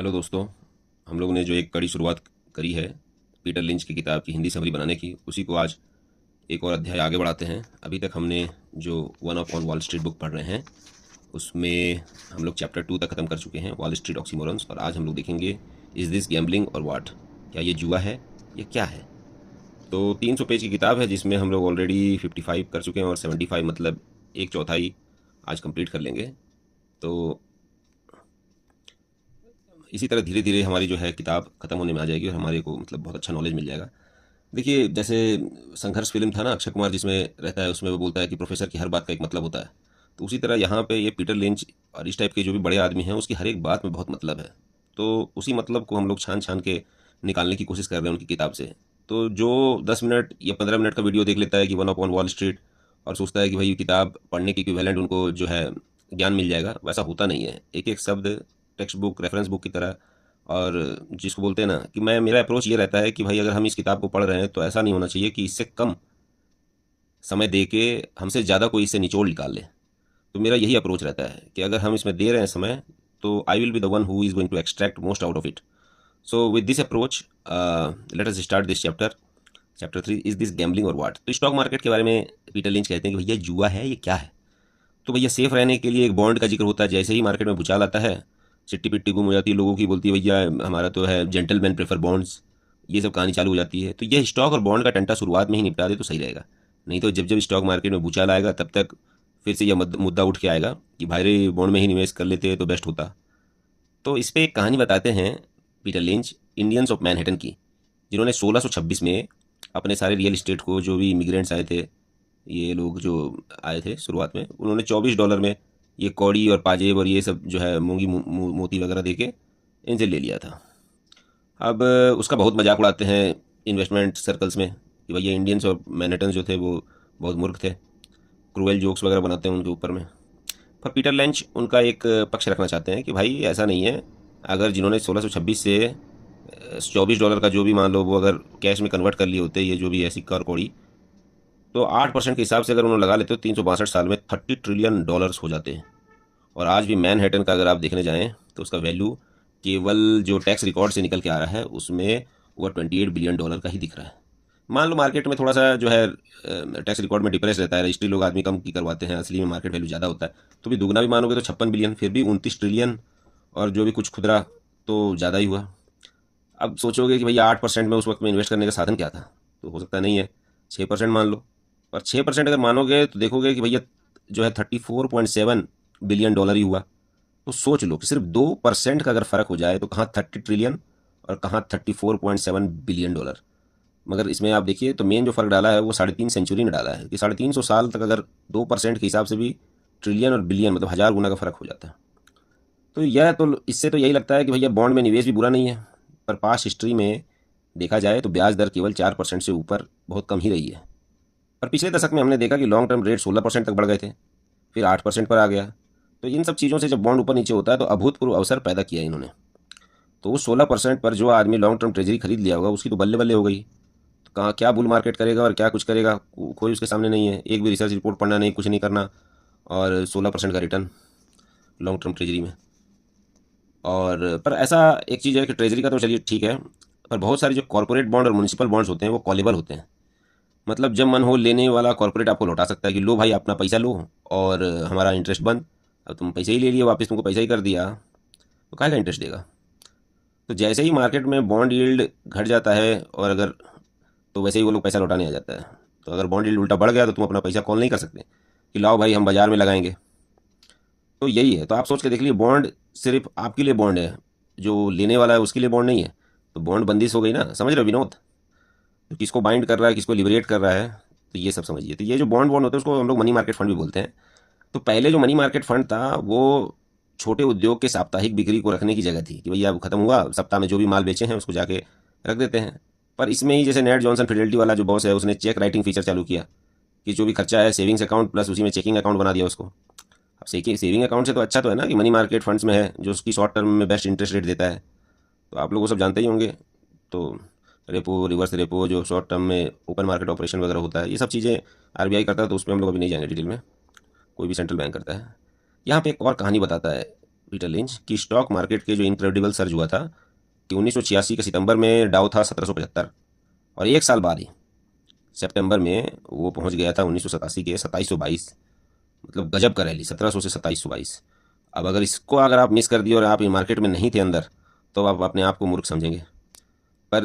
Hello दोस्तों। हम लोग ने जो एक कड़ी शुरुआत करी है पीटर लिंच की किताब की हिंदी समरी बनाने की, उसी को आज एक और अध्याय आगे बढ़ाते हैं। अभी तक हमने जो one of on Wall street book पढ़ रहे हैं उसमें हम लोग चैप्टर 2 तक ख़त्म कर चुके हैं, वॉल स्ट्रीट ऑक्सीमोरन्स। और आज हम लोग देखेंगे इज़ दिस गैम्बलिंग और वाट, क्या ये जुआ है, ये क्या है। तो 300 पेज की किताब है जिसमें हम लोग ऑलरेडी 55 कर चुके हैं और 75 मतलब एक चौथाई आज कंप्लीट कर लेंगे। तो इसी तरह धीरे धीरे हमारी जो है किताब ख़त्म होने में आ जाएगी और हमारे को मतलब बहुत अच्छा नॉलेज मिल जाएगा। देखिए, जैसे संघर्ष फिल्म था ना अक्षय कुमार जिसमें रहता है, उसमें वो बोलता है कि प्रोफेसर की हर बात का एक मतलब होता है। तो उसी तरह यहाँ पे ये पीटर लिंच और इस टाइप के जो भी बड़े आदमी हैं उसकी हर एक बात में बहुत मतलब है। तो उसी मतलब को हम लोग छान छान के निकालने की कोशिश कर रहे हैं उनकी किताब से। तो जो 10 मिनट या 15 मिनट का वीडियो देख लेता है कि वन अपॉन वॉल स्ट्रीट और सोचता है कि भाई ये किताब पढ़ने की इक्विवेलेंट उनको जो है ज्ञान मिल जाएगा, वैसा होता नहीं है। एक एक शब्द टेक्स्ट बुक रेफरेंस बुक की तरह। और जिसको बोलते हैं ना कि मैं मेरा अप्रोच ये रहता है कि भाई अगर हम इस किताब को पढ़ रहे हैं तो ऐसा नहीं होना चाहिए कि इससे कम समय दे के हमसे ज़्यादा कोई इससे निचोड़ निकाल ले। तो मेरा यही अप्रोच रहता है कि अगर हम इसमें दे रहे हैं समय तो I will be the one who is going to extract most out of it. So with this approach let us start this chapter. Chapter 3 is this gambling or what. तो स्टॉक मार्केट के बारे में Peter lynch कहते हैं कि भैया जुआ है, ये क्या है। तो भैया सेफ रहने के लिए एक बॉन्ड का जिक्र होता है। जैसे ही मार्केट में भूचाल आता है, चिट्टी पिट्टी गुम हो जाती है लोगों की, बोलती है भैया हमारा तो है जेंटलमैन प्रेफर बॉन्ड्स, ये सब कहानी चालू हो जाती है। तो ये स्टॉक और बॉन्ड का टंटा शुरुआत में ही निपटा दे तो सही रहेगा। नहीं तो जब जब स्टॉक मार्केट में भूचाल आएगा तब तक फिर से यह मुद्दा उठ के आएगा कि भाई रे बॉन्ड में ही निवेश कर लेते तो बेस्ट होता। तो इस पर एक कहानी बताते हैं Peter lynch Indians of Manhattan की, जिन्होंने 1626 में अपने सारे रियल इस्टेट को, जो भी इमिग्रेंट्स आए थे, ये लोग जो आए थे शुरुआत में, उन्होंने $24 में ये कौड़ी और पाजेब और ये सब जो है मूंगी मोती वगैरह दे के इनसे ले लिया था। अब उसका बहुत मजाक उड़ाते हैं इन्वेस्टमेंट सर्कल्स में कि भैया इंडियंस और मैनहट्टन जो थे वो बहुत मूर्ख थे। क्रूएल जोक्स वगैरह बनाते हैं उनके ऊपर में। पर पीटर लेंच उनका एक पक्ष रखना चाहते हैं कि भाई ऐसा नहीं है। अगर जिन्होंने 1626 से $24 का जो भी मान लो वो अगर कैश में कन्वर्ट कर लिए होते, ये जो भी है सिक्का और कौड़ी, तो 8% के हिसाब से अगर उन्होंने लगा लेते तो 362 साल में $30 ट्रिलियन हो जाते हैं। और आज भी मैनहट्टन का अगर आप देखने जाएं तो उसका वैल्यू केवल जो टैक्स रिकॉर्ड से निकल के आ रहा है उसमें ओवर $28 बिलियन का ही दिख रहा है। मान लो मार्केट में थोड़ा सा जो है टैक्स रिकॉर्ड में डिप्रेस रहता है, रजिस्ट्री लोग आदमी कम की करवाते हैं, असली में मार्केट वैल्यू ज़्यादा होता है। तो भी दुगना भी मानोगे तो 56 बिलियन, फिर भी 29 ट्रिलियन। और जो भी कुछ खुदरा तो ज़्यादा ही हुआ। अब सोचोगे कि भैया 8% में उस वक्त में इन्वेस्ट करने का साधन क्या था, तो हो सकता नहीं है 6% मान लो। और 6% अगर मानोगे तो देखोगे कि भैया जो है $34.7 बिलियन ही हुआ। तो सोच लो कि सिर्फ 2% का अगर फ़र्क हो जाए तो कहाँ 30 ट्रिलियन और कहाँ $34.7 बिलियन। मगर इसमें आप देखिए तो मेन जो फ़र्क डाला है वो 3.5 सेंचुरी ने डाला है कि 350 साल तक अगर 2% के हिसाब से भी ट्रिलियन और बिलियन मतलब 1000 गुना का फ़र्क हो जाता है। तो यह तो इससे तो यही लगता है कि भैया बॉन्ड में निवेश भी बुरा नहीं है। पर पास्ट हिस्ट्री में देखा जाए तो ब्याज दर केवल 4% से ऊपर बहुत कम ही रही है। पर पिछले दशक में हमने देखा कि लॉन्ग टर्म रेट 16% तक बढ़ गए थे, फिर 8% पर आ गया। तो इन सब चीज़ों से जब बॉन्ड ऊपर नीचे होता है तो अभूतपूर्व अवसर पैदा किया इन्होंने। तो उस 16% पर जो आदमी लॉन्ग टर्म ट्रेजरी खरीद लिया होगा उसकी तो बल्ले बल्ले हो गई। तो कहाँ क्या बुल मार्केट करेगा और क्या कुछ करेगा, कोई उसके सामने नहीं है। एक भी रिसर्च रिपोर्ट पढ़ना नहीं, कुछ नहीं करना, और 16% का रिटर्न लॉन्ग टर्म ट्रेजरी में। और पर ऐसा एक चीज़ है कि ट्रेजरी का तो चलिए ठीक है, पर बहुत सारे जो कॉर्पोरेट बॉन्ड और म्यूनसिपल बॉन्ड्स होते हैं वो कॉलेबल होते हैं। मतलब जब मन हो लेने वाला कॉर्पोरेट आपको लौटा सकता है कि लो भाई अपना पैसा लो और हमारा इंटरेस्ट बंद। अब तुम पैसे ही ले लिए वापस, तुमको पैसा ही कर दिया, तो काहे का इंटरेस्ट देगा। तो जैसे ही मार्केट में बॉन्ड यील्ड घट जाता है और अगर, तो वैसे ही वो लोग पैसा लौटाने आ जाता है। तो अगर बॉन्ड यील्ड उल्टा बढ़ गया तो तुम अपना पैसा कॉल नहीं कर सकते कि लाओ भाई हम बाजार में लगाएंगे। तो यही है। तो आप सोच के देख लीजिए, बॉन्ड सिर्फ आपके लिए बॉन्ड है, जो लेने वाला है उसके लिए बॉन्ड नहीं है। तो बॉन्ड बंदिश हो गई ना, समझ रहे हो विनोद। तो किसको बाइंड कर रहा है, किसको लिबरेट कर रहा है, तो ये सब समझिए। तो ये जो बॉन्ड बॉन्ड होते हैं उसको हम लोग मनी मार्केट फंड भी बोलते हैं। तो पहले जो मनी मार्केट फंड था वो छोटे उद्योग के साप्ताहिक बिक्री को रखने की जगह थी कि भैया अब खत्म हुआ, सप्ताह में जो भी माल बेचे हैं उसको जाके रख देते हैं। पर इसमें ही जैसे नेट जॉनसन फिडेलिटी वाला जो बॉस है उसने चेक राइटिंग फीचर चालू किया कि जो भी खर्चा है सेविंग्स अकाउंट प्लस उसी में चेकिंग अकाउंट बना दिया उसको। अब सेविंग अकाउंट से तो अच्छा तो है ना कि मनी मार्केट फंड्स में है जो उसकी शॉर्ट टर्म में बेस्ट इंटरेस्ट रेट देता है। तो आप लोग वो सब जानते ही होंगे। तो रेपो, रिवर्स रेपो, जो शॉर्ट टर्म में ओपन मार्केट ऑपरेशन वगैरह होता है, ये सब चीज़ें आरबीआई करता है। तो उसमें हम लोग अभी नहीं जाएंगे डिटेल में, कोई भी सेंट्रल बैंक करता है। यहाँ पे एक और कहानी बताता है पीटर लिंच कि स्टॉक मार्केट के जो इनक्रेडिबल सर्ज हुआ था कि 1986 के सितंबर में डाउ था 1775 और एक साल बाद ही सितंबर में वो पहुंच गया था 1987 के 2722। मतलब गजब का रैली 1700 से 2722। अब अगर आप मिस कर दिए और आप मार्केट में नहीं थे अंदर, तो आप अपने आप को मूर्ख समझेंगे। पर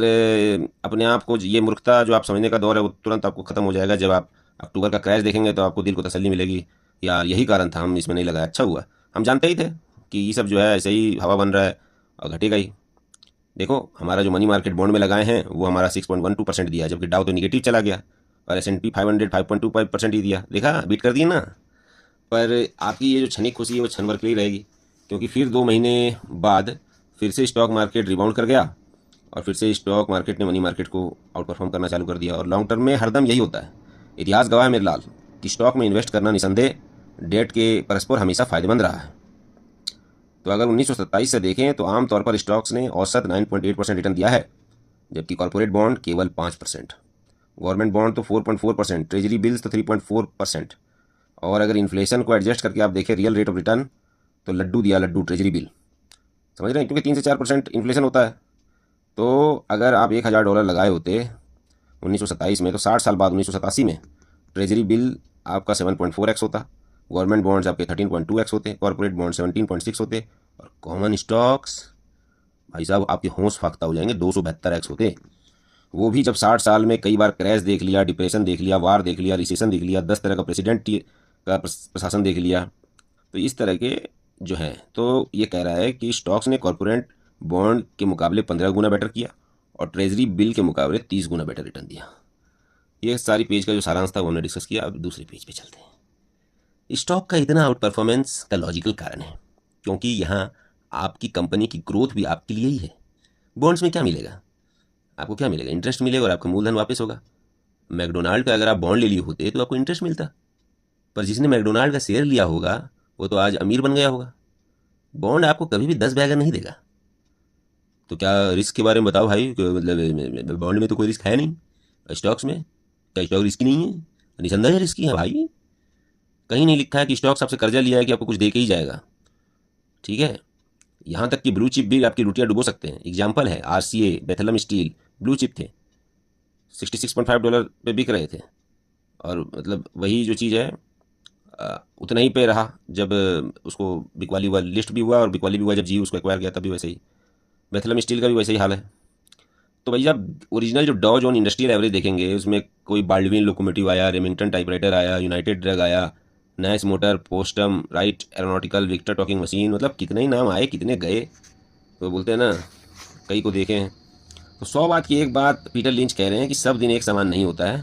अपने आप को ये मूर्खता जो आप समझने का दौर है वो तुरंत आपको ख़त्म हो जाएगा जब आप अक्टूबर का क्रैश देखेंगे, तो आपको दिल को तसल्ली मिलेगी, यार यही कारण था हम इसमें नहीं लगाया, अच्छा हुआ। हम जानते ही थे कि ये सब जो है ऐसे ही हवा बन रहा है और घटेगा ही। देखो हमारा जो मनी मार्केट बॉन्ड में लगाए हैं वो हमारा 6.12% दिया, जबकि डाउ तो निगेटिव चला गया और S&P 500 5.25% ही दिया। देखा, बीट कर दिया ना। पर आपकी ये जो क्षणिक खुशी है वो क्षण भर के लिए रहेगी, क्योंकि फिर 2 महीने बाद फिर से स्टॉक मार्केट रिबाउंड कर गया और फिर से स्टॉक मार्केट ने मनी मार्केट को आउट परफॉर्म करना चालू कर दिया। और लॉन्ग टर्म में हरदम यही होता है। इतिहास गवाह है मेरे लाल कि स्टॉक में इन्वेस्ट करना निसंदेह डेट के परस्पर हमेशा फायदेमंद रहा है। तो अगर 1927 से देखें तो आमतौर पर स्टॉक्स ने औसत 9.8% रिटर्न दिया है, जबकि कॉर्पोरेट बॉन्ड केवल 5%, गवर्नमेंट बॉन्ड तो 4.4%, ट्रेजरी बिल्स तो 3.4%। और अगर इन्फ्लेशन को एडजस्ट करके आप देखें रियल रेट ऑफ रिटर्न, तो लड्डू दिया लड्डू ट्रेजरी बिल। समझ रहे हैं, क्योंकि 3 से 4% इन्फ्लेशन होता है। तो अगर आप $1000 लगाए होते 1927 में, तो 60 साल बाद 1987 में ट्रेजरी बिल आपका 7.4x होता, गवर्नमेंट बॉन्ड्स आपके 13.2x होते, कॉर्पोरेट बॉन्ड 17.6 होते, और कॉमन स्टॉक्स भाई साहब आपके होश फाख्ता हो जाएंगे, 272x होते। वो भी जब 60 साल में कई बार क्रैश देख लिया, डिप्रेशन देख लिया, वार देख लिया, रिसेशन देख लिया, 10 तरह का प्रेसिडेंट का प्रशासन देख लिया। तो इस तरह के जो है, तो ये कह रहा है कि स्टॉक्स ने कॉर्पोरेट बॉन्ड के मुकाबले 15 गुना बेटर किया और ट्रेजरी बिल के मुकाबले 30 गुना बेटर रिटर्न दिया। ये सारी पेज का जो सारांश था वो हमने डिस्कस किया। अब दूसरे पेज पे चलते हैं। स्टॉक का इतना आउट परफॉर्मेंस का लॉजिकल कारण है क्योंकि यहाँ आपकी कंपनी की ग्रोथ भी आपके लिए ही है। बॉन्ड्स में क्या मिलेगा आपको? क्या मिलेगा? इंटरेस्ट मिलेगा और आपका मूलधन वापस होगा। मैकडोनाल्ड का अगर आप बॉन्ड ले लिए होते तो आपको इंटरेस्ट मिलता, पर जिसने मैकडोनाल्ड का शेयर लिया होगा वो तो आज अमीर बन गया होगा। बॉन्ड आपको कभी भी 10 बैगर नहीं देगा। तो क्या रिस्क के बारे में बताओ भाई, मतलब बॉन्ड में तो कोई रिस्क है नहीं। स्टॉक्स में क्या स्टॉक रिस्की नहीं है? निसंदेह रिस्की है भाई। कहीं नहीं लिखा है कि स्टॉक्स आपसे कर्जा लिया है कि आपको कुछ दे के ही जाएगा। ठीक है, यहाँ तक कि ब्लू चिप भी आपकी रुटियाँ डुबो सकते हैं। एग्जाम्पल है RCA, Bethlehem steel, blue chip थे, $66.5 पे बिक रहे थे, और मतलब वही जो चीज़ है उतना ही पे रहा जब उसको बिकवाली हुआ, लिस्ट भी हुआ और बिकवाली भी हुआ जब जी उसको एक्वायर किया, तब भी वैसे ही। बेथलम स्टील का भी वैसे ही हाल है। तो भैया ओरिजिनल जो डॉ जोन इंडस्ट्रियल एवरेज देखेंगे उसमें कोई बाल्डविन लोकोमोटिव आया, रेमिंगटन टाइपराइटर आया, यूनाइटेड ड्रग आया, Nash Motor, Postum, Wright Aeronautical, Victor Talking Machine, मतलब कितने ही नाम आए, कितने गए। तो बोलते हैं ना, कई को देखे हैं। तो 100 बात की एक बात पीटर लिंच कह रहे हैं कि सब दिन एक समान नहीं होता है।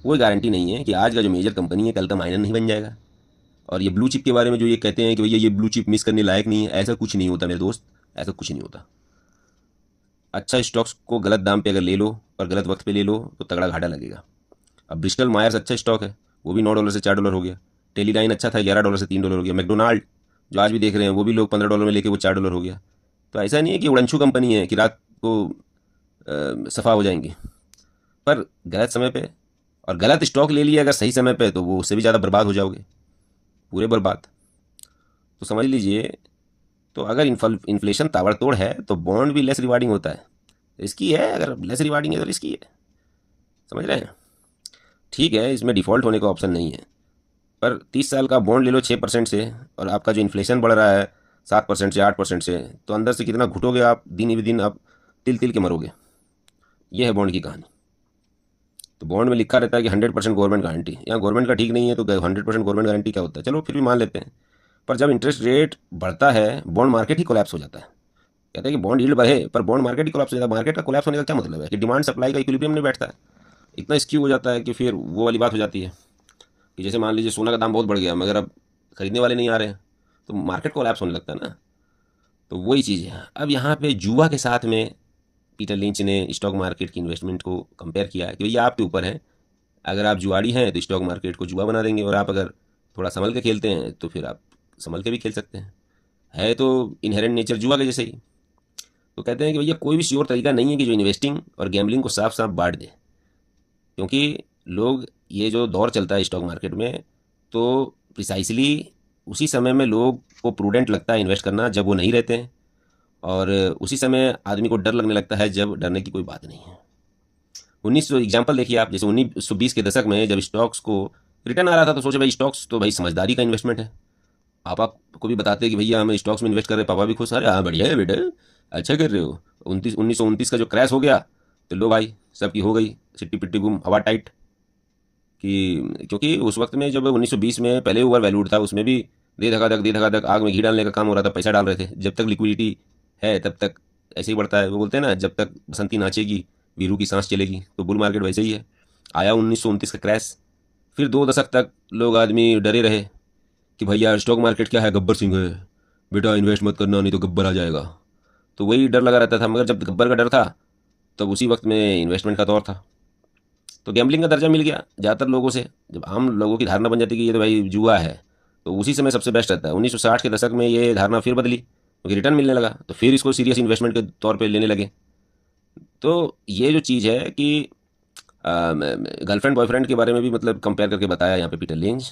कोई गारंटी नहीं है कि आज का जो मेजर कंपनी है कल का माइनर नहीं बन जाएगा। और ये ब्लू चिप के बारे में जो ये कहते हैं कि भैया ये ब्लू चिप मिस करने लायक नहीं है, ऐसा कुछ नहीं होता मेरे दोस्त, ऐसा कुछ नहीं होता। अच्छा स्टॉक्स को गलत दाम पे अगर ले लो और गलत वक्त पे ले लो तो तगड़ा घाटा लगेगा। अब ब्रिस्टल मायर्स अच्छा स्टॉक है, वो भी $9 से $4 हो गया। टेलीलाइन अच्छा था, $11 से $3 हो गया। मैकडोनाल्ड जो आज भी देख रहे हैं वो भी लोग $15 में लेके वो $4 हो गया। तो ऐसा नहीं है कि उड़नछू कंपनी है कि रात को सफ़ा हो जाएंगी। पर गलत समय पे और गलत स्टॉक ले लिया अगर सही समय पे, तो वो उससे भी ज़्यादा बर्बाद हो जाओगे, पूरे बर्बाद। तो समझ लीजिए, तो अगर इन्फ्लेशन ताबड़तोड़ है तो बॉन्ड भी लेस रिवार्डिंग होता है। रिस्की है, अगर लेस रिवार्डिंग है तो रिस्की है। समझ रहे हैं? ठीक है, इसमें डिफ़ॉल्ट होने का ऑप्शन नहीं है, पर 30 साल का बॉन्ड ले लो 6% से, और आपका जो इन्फ्लेशन बढ़ रहा है 7% से 8% से, तो अंदर से कितना घुटोगे आप, दिन ब दिन आप तिल तिल के मरोगे। ये है बॉन्ड की कहानी। तो बॉन्ड में लिखा रहता है कि 100% गवर्नमेंट गारंटी। यहाँ गवर्नमेंट का ठीक नहीं है तो 100% गवर्नमेंट गारंटी क्या होता है, चलो फिर भी मान लेते हैं। पर जब इंटरेस्ट रेट बढ़ता है बॉन्ड मार्केट ही कोलैप्स हो जाता है। कहते हैं कि बॉन्ड यील्ड बढ़े पर बॉन्ड मार्केट ही कोलैप्स हो जाता है। मार्केट का कोलैप्स होने का क्या मतलब है कि डिमांड सप्लाई का इक्विलिब्रियम नहीं बैठता है, इतना स्क्यू हो जाता है कि फिर वो वाली बात हो जाती है कि जैसे मान लीजिए सोना का दाम बहुत बढ़ गया मगर अब खरीदने वाले नहीं आ रहे हैं, तो मार्केट कोलैप्स होने लगता है ना। तो वही चीज़ है। अब यहाँ पे जुआ के साथ में पीटर लिंच ने स्टॉक मार्केट की इन्वेस्टमेंट को कंपेयर किया है कि भैया आपके ऊपर है। अगर आप जुआड़ी हैं तो स्टॉक मार्केट को जुआ बना देंगे, और आप अगर थोड़ा संभल के खेलते हैं तो फिर आप संभल के भी खेल सकते हैं। है तो इनहेरेंट नेचर जुआ के जैसे ही। तो कहते हैं कि भैया कोई भी श्योर तरीका नहीं है कि जो इन्वेस्टिंग और गैम्बलिंग को साफ साफ बांट दे, क्योंकि लोग, ये जो दौर चलता है स्टॉक मार्केट में, तो प्रिसाइसली उसी समय में लोग को प्रूडेंट लगता है इन्वेस्ट करना जब वो नहीं रहते हैं, और उसी समय आदमी को डर लगने लगता है जब डरने की कोई बात नहीं है। 1900 एग्जाम्पल देखिए आप, जैसे 1920 के दशक में जब स्टॉक्स को रिटर्न आ रहा था तो सोचे भाई स्टॉक्स तो भाई समझदारी का इन्वेस्टमेंट है। पापा को भी बताते कि भैया हम स्टॉक्स में इन्वेस्ट कर रहे हैं, पापा भी खुश, अरे हाँ बढ़िया है बेटा, अच्छा कर रहे हो। 1929 का जो क्रैश हो गया तो लो भाई सबकी हो गई सिट्टी पिट्टी बुम, हवा टाइट। कि क्योंकि उस वक्त में जब 1920 में पहले ओवर वैल्यूड था, उसमें भी दे धका धक आग में घी डालने का काम हो रहा था, पैसा डाल रहे थे। जब तक लिक्विडिटी है तब तक ऐसे ही बढ़ता है। वो बोलते हैं ना, जब तक बसंती नाचेगी वीरू की सांस चलेगी। तो बुल मार्केट वैसे ही है। आया 1929 का क्रैश, फिर 2 दशक तक लोग आदमी डरे रहे कि भैया स्टॉक मार्केट क्या है, गब्बर सिंह है, बेटा इन्वेस्ट मत करना नहीं तो गब्बर आ जाएगा। तो वही डर लगा रहता था। मगर जब गब्बर का डर था तब उसी वक्त में इन्वेस्टमेंट का दौर था, तो गैम्बलिंग का दर्जा मिल गया ज़्यादातर लोगों से। जब आम लोगों की धारणा बन जाती कि ये तो भाई जुआ है, तो उसी समय सबसे बेस्ट रहता है। 1960 के दशक में ये धारणा फिर बदली क्योंकि रिटर्न मिलने लगा, तो फिर इसको सीरियस इन्वेस्टमेंट के तौर पे लेने लगे। तो ये जो चीज़ है कि गर्लफ्रेंड बॉयफ्रेंड के बारे में भी मतलब कंपेयर करके बताया यहाँ पे पीटर लिंच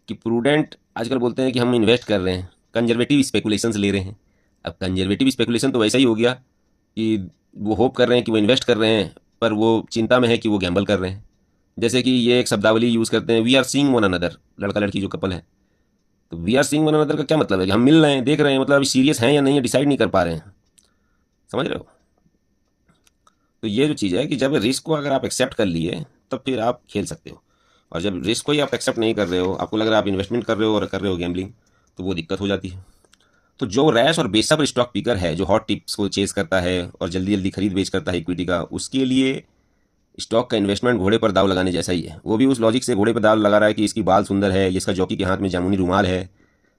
कि प्रूडेंट आजकल बोलते हैं कि हम इन्वेस्ट कर रहे हैं, कंजर्वेटिव स्पेकुलेशंस ले रहे हैं। अब कंजर्वेटिव स्पेकुलेशन तो वैसा ही हो गया कि वो होप कर रहे हैं कि वो इन्वेस्ट कर रहे हैं, पर वो चिंता में है कि वो गैम्बल कर रहे हैं। जैसे कि ये एक शब्दावली यूज़ करते हैं, we are seeing one another, लड़का लड़की जो कपल है। तो we are seeing one another का क्या मतलब है कि हम मिल रहे हैं, देख रहे हैं, मतलब अभी सीरियस हैं या नहीं है डिसाइड नहीं कर पा रहे हैं। समझ रहे हो? तो ये जो चीज़ है कि जब रिस्क को अगर आप एक्सेप्ट कर लिए तब फिर आप खेल सकते हो। और जब रिस्क को ही आप एक्सेप्ट नहीं कर रहे हो, आपको लग रहा है आप इन्वेस्टमेंट कर रहे हो और कर रहे हो गैम्बलिंग, तो वो दिक्कत हो जाती है। तो जो रैश और बेसब्र स्टॉक पिकर है, जो हॉट टिप्स को चेस करता है और जल्दी जल्दी खरीद बेच करता है इक्विटी का, उसके लिए स्टॉक का इन्वेस्टमेंट घोड़े पर दाव लगाने जैसा ही है। वो भी उस लॉजिक से घोड़े पर दाव लगा रहा है कि इसकी बाल सुंदर है, इसका जॉकी के हाथ में जामुनी रुमाल है।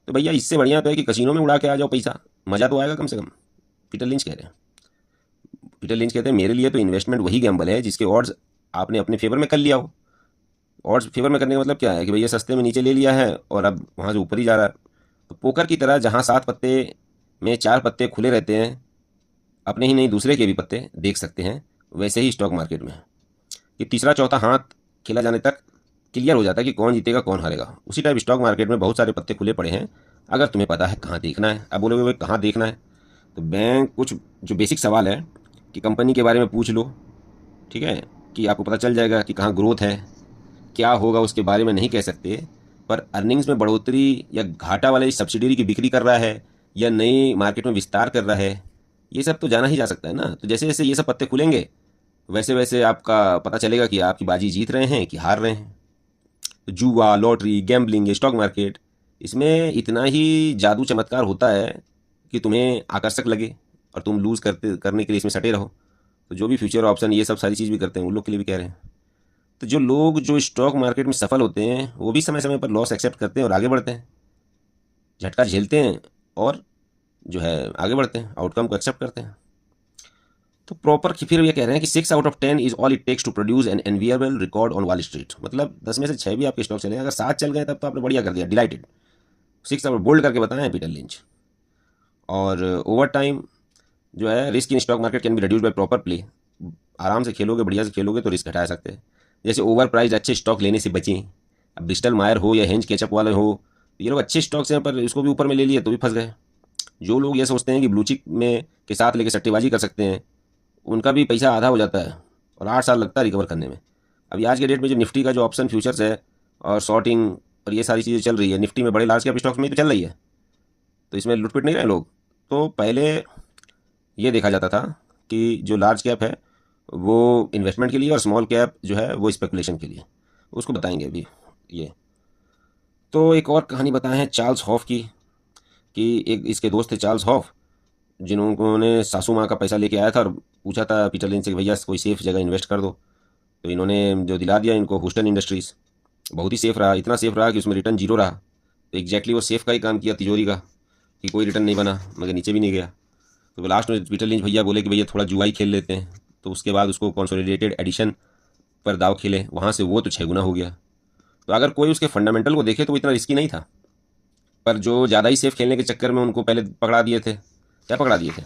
तो भैया इससे बढ़िया तो है कि कसिनो में उड़ा के आ जाओ पैसा, मज़ा तो आएगा कम से कम। पीटर लिंच कह रहे हैं। पीटर लिंच कहते हैं मेरे लिए तो इन्वेस्टमेंट वही गैम्बल है जिसके ऑड्स आपने अपने फेवर में कर लिया हो। ऑड्स फेवर में करने का मतलब क्या है कि भैया सस्ते में नीचे ले लिया है और अब वहाँ से ऊपर ही जा रहा है। तो पोकर की तरह जहाँ 7 पत्ते में 4 पत्ते खुले रहते हैं, अपने ही नहीं दूसरे के भी पत्ते देख सकते हैं, वैसे ही स्टॉक मार्केट में है कि तीसरा चौथा हाथ खेला जाने तक क्लियर हो जाता है कि कौन जीतेगा कौन हारेगा। उसी टाइप स्टॉक मार्केट में बहुत सारे पत्ते खुले पड़े हैं, अगर तुम्हें पता है कहाँ देखना है। अब बोलोगे भाई कहाँ देखना है, तो बैंक कुछ जो बेसिक सवाल है कि कंपनी के बारे में पूछ लो, ठीक है, कि आपको पता चल जाएगा कि कहाँ ग्रोथ है। क्या होगा उसके बारे में नहीं कह सकते, पर अर्निंग्स में बढ़ोतरी या घाटा वाले सब्सिडरी की बिक्री कर रहा है या नई मार्केट में विस्तार कर रहा है, ये सब तो जाना ही जा सकता है ना। तो जैसे जैसे ये सब पत्ते खुलेंगे वैसे वैसे आपका पता चलेगा कि आपकी बाजी जीत रहे हैं कि हार रहे हैं। तो जुआ, लॉटरी, गैम्बलिंग, स्टॉक मार्केट, इसमें इतना ही जादू चमत्कार होता है कि तुम्हें आकर्षक लगे और तुम लूज़ करने के लिए इसमें सटे रहो। तो जो भी फ्यूचर ऑप्शन ये सब सारी चीज़ भी करते हैं उन लोग के लिए भी कह रहे हैं। तो जो लोग जो स्टॉक मार्केट में सफल होते हैं वो भी समय समय पर लॉस एक्सेप्ट करते हैं और आगे बढ़ते हैं, झटका झेलते हैं और जो है आगे बढ़ते हैं, आउटकम को एक्सेप्ट करते हैं। तो प्रॉपर फिर ये कह रहे हैं कि 6 out of 10 is all it takes to produce an enviable record on Wall Street. मतलब 10 में से 6 भी आपके स्टॉक चले, अगर 7 चल गए तब तो आपने बढ़िया कर दिया, डिलाइटेड। 6 आउट बोल्ड करके बताया है पीटर लिंच। और ओवर टाइम जो है risk in stock market can be reduce by proper play. आराम से खेलोगे, बढ़िया से खेलोगे तो रिस्क घटा सकते हैं। जैसे ओवर प्राइस अच्छे स्टॉक लेने से बचें। अब ब्रिस्टल मायर हो या हेंज केचप वाले हो, ये लोग अच्छे स्टॉक्स हैं पर इसको भी ऊपर में ले लिए तो भी फंस गए। जो लोग ये सोचते हैं कि ब्लू चिप में के साथ लेके सट्टेबाजी कर सकते हैं, उनका भी पैसा आधा हो जाता है और 8 साल लगता है रिकवर करने में। अभी आज के डेट में जो निफ्टी का जो ऑप्शन फ्यूचर्स है और शॉर्टिंग और ये सारी चीज़ें चल रही है, निफ्टी में बड़े लार्ज कैप स्टॉक्स में तो चल रही है, तो इसमें लुटपिट नहीं रहे लोग। तो पहले ये देखा जाता था कि जो लार्ज कैप है वो इन्वेस्टमेंट के लिए और स्मॉल कैप जो है वो स्पेकुलेशन के लिए, उसको बताएंगे अभी ये। तो एक और कहानी बताएं हैं चार्ल्स हॉफ की, कि एक इसके दोस्त थे चार्ल्स हॉफ, जिन्होंने सासू माँ का पैसा लेके आया था और पूछा था पीटर लिंच से कि भैया कोई सेफ जगह इन्वेस्ट कर दो। तो इन्होंने जो दिला दिया इनको ह्यूस्टन इंडस्ट्रीज़। बहुत ही सेफ रहा, इतना सेफ रहा कि उसमें रिटर्न जीरो रहा। तो एग्जैक्टली वो सेफ का ही काम किया, तिजोरी का, कि कोई रिटर्न नहीं बना मगर नीचे भी नहीं गया। तो लास्ट में पीटर लिंच भैया बोले कि भैया थोड़ा जुआ ही खेल लेते हैं। तो उसके बाद उसको कंसोलिडेटेड एडिशन पर दाव खेले, वहाँ से वो तो 6 गुना हो गया। तो अगर कोई उसके फंडामेंटल को देखे तो वो इतना रिस्की नहीं था, पर जो ज़्यादा ही सेफ खेलने के चक्कर में उनको पहले पकड़ा दिए थे। क्या पकड़ा दिए थे?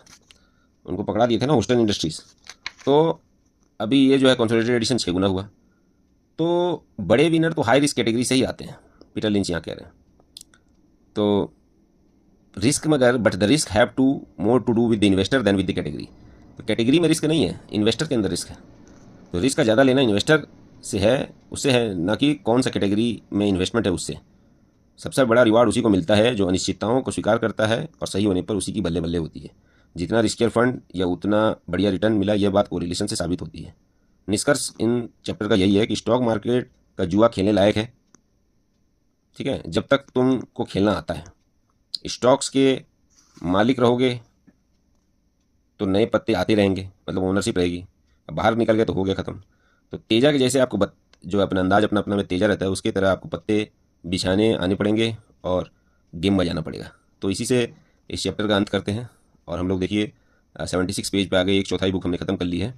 उनको पकड़ा दिए थे ना ह्यूस्टन इंडस्ट्रीज़। तो अभी ये जो है कंसोलिडेटेड एडिशन 6 गुना हुआ। तो बड़े विनर तो हाई रिस्क कैटेगरी से ही आते हैं, पीटर लिंच यहाँ कह रहे हैं। तो रिस्क मगर but the risk have to more to do with the investor than with the category. तो कैटेगरी में रिस्क नहीं है, इन्वेस्टर के अंदर रिस्क है। तो रिस्क का ज़्यादा लेना इन्वेस्टर से है, उससे है, ना कि कौन सा कैटेगरी में इन्वेस्टमेंट है उससे। सबसे बड़ा रिवार्ड उसी को मिलता है जो अनिश्चितताओं को स्वीकार करता है और सही होने पर उसी की बल्ले बल्ले होती है। जितना रिस्कियर फंड या उतना बढ़िया रिटर्न मिला, यह बात कोरिलेशन से साबित होती है। निष्कर्ष इन चैप्टर का यही है कि स्टॉक मार्केट का जुआ खेलने लायक है, ठीक है, जब तक तुमको खेलना आता है। स्टॉक्स के मालिक रहोगे तो नए पत्ते आते रहेंगे, मतलब ओनरशिप रहेगी। अब बाहर निकल गए तो हो गया ख़त्म। तो तेजा के जैसे आपको जो अपना अंदाज अपना अपना में तेजा रहता है, उसकी तरह आपको पत्ते बिछाने आने पड़ेंगे और गेम बजाना पड़ेगा। तो इसी से इस चैप्टर का अंत करते हैं। और हम लोग देखिए 76 पेज पे आ गए, एक चौथाई बुक हमने ख़त्म कर ली है।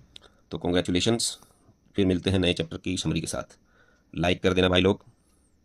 तो कॉन्ग्रेचुलेशंस, फिर मिलते हैं नए चैप्टर की समरी के साथ। लाइक कर देना भाई लोग।